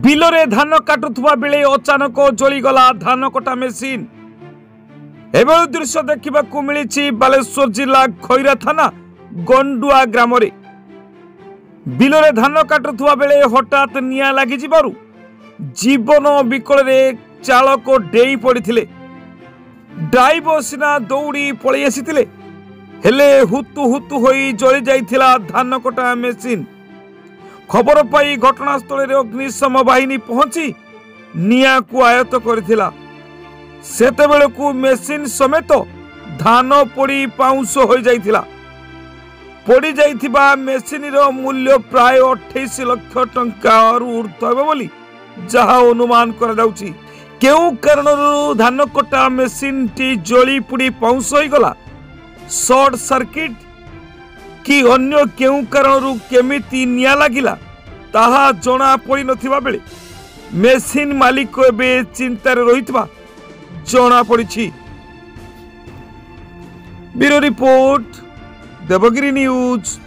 बिलरे धान काटुवा बेले अचानक जलीगला धान कटा मेसीन। एभଳି दृश्य देखा मिली बालेश्वर जिला खैरा थाना गंडुआ ग्राम रे। बिलरे धान काटुवा बेले हठात निया लगी जीवन विकल रे चालक डेई पड़िथिले। ड्राइवर सिना दौड़ी पलि आसिथिले हेले हुतु हुतु होई जली जाइथिला धान कटा मेसीन। खबर पाई घटनास्थल रे अग्निशम बाहिनी पहुंची निया को आयत्त करथिला। सेतेबेले को मेसीन समेत धान पोड़ी पाउंस हो जाइथिला। पोड़ी जाइथिबा मेसीन रो मूल्य प्राय 28 लाख टंका ऊर्ध्व हेबो बोली जहा अनुमान करा जाउची। केउ कारणरू धान कटा मेसीन टी जली पुड़ी पाउंस होई गला, शॉर्ट सर्किट कि अन्य केउ कारणरू केमिति निया लागिला ताहा जणा पड़ी नथिबा बेले मेसीन मालिक एबे चिंतार रहितबा जणा पड़िछि। Bureau report, Devagiri news.